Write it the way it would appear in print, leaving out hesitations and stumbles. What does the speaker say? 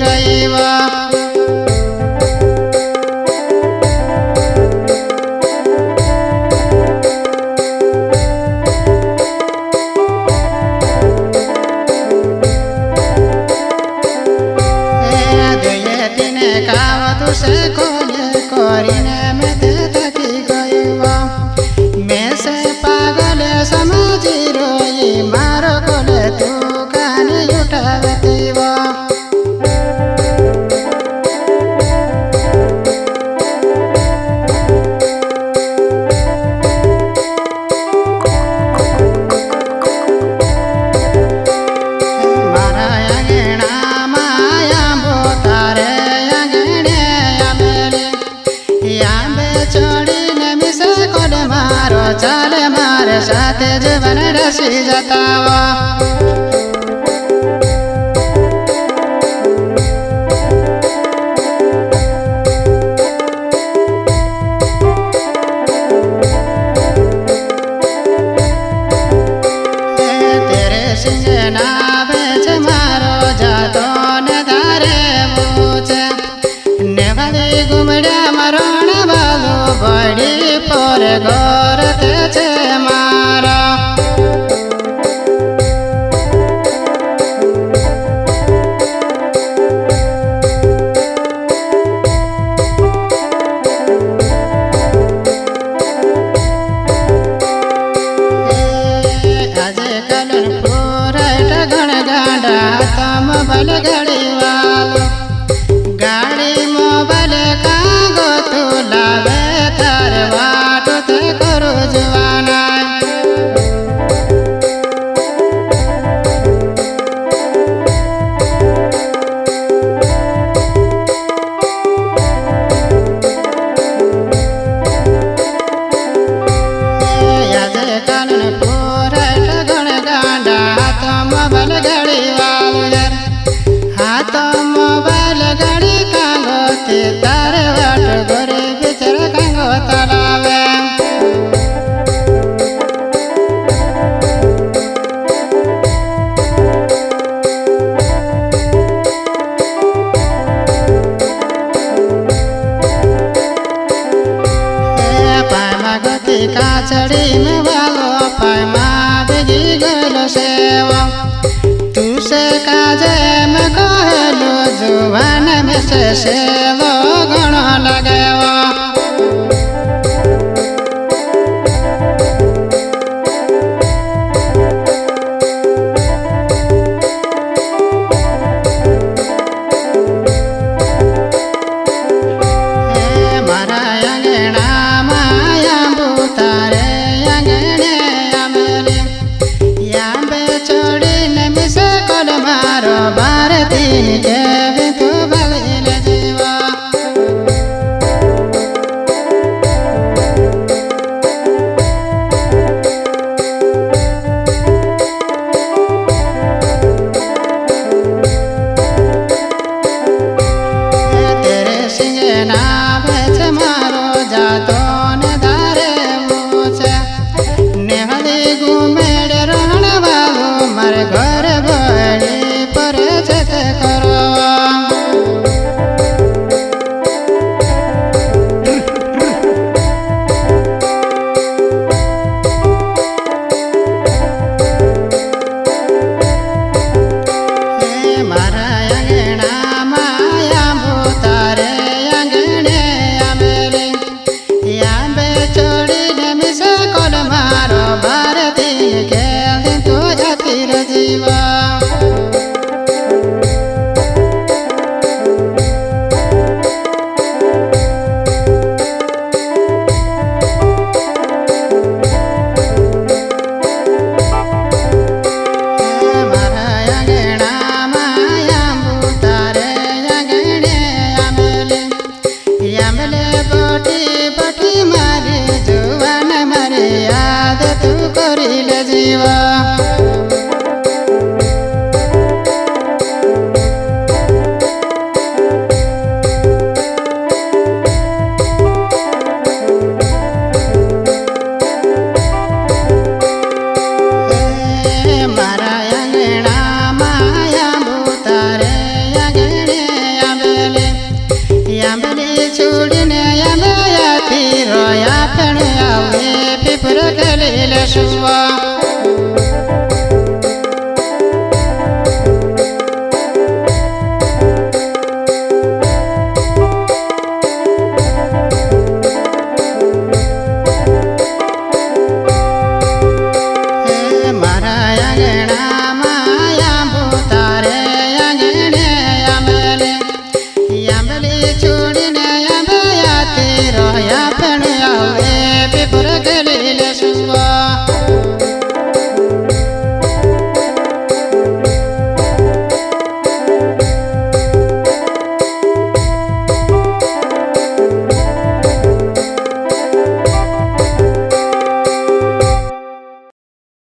रहीवा से खोले कोरिने में ते थकी गईवा मैं से पागल समझी रोई मारो कोले तू कहानी उठावतीवा चाले मारे साथे जीवन रसी जतावा तेरे सिंह नावे च मारो जातो ने धारे पूछे नेवली घुमड़िया मरण वालो बड़ी पर गोर तेचे मारा अजे कलन पूरट गण गांडा तम बल घड़ी वालो गाड़ी मोबाइल कागो तू लावे तार वाट ते करो जवाना अजे कलन पूरट गण गांडा तम बल घड़ी वालो हाथ मोबाइल घड़ी कांगो ते तार वाट गोरे बिचर कांगो तलावे पायमा गति काचड़ी में वालो पायमा बिगी गलो सेवा तू से काजे में कहलो जुबान में से सेवो गणो लगेवा मारा अंगना माया बुतारे अंगने अमेले यांबे छोड़ी ने मिसे कोल मारो भारती के भी तू बलिल जीवा શુવા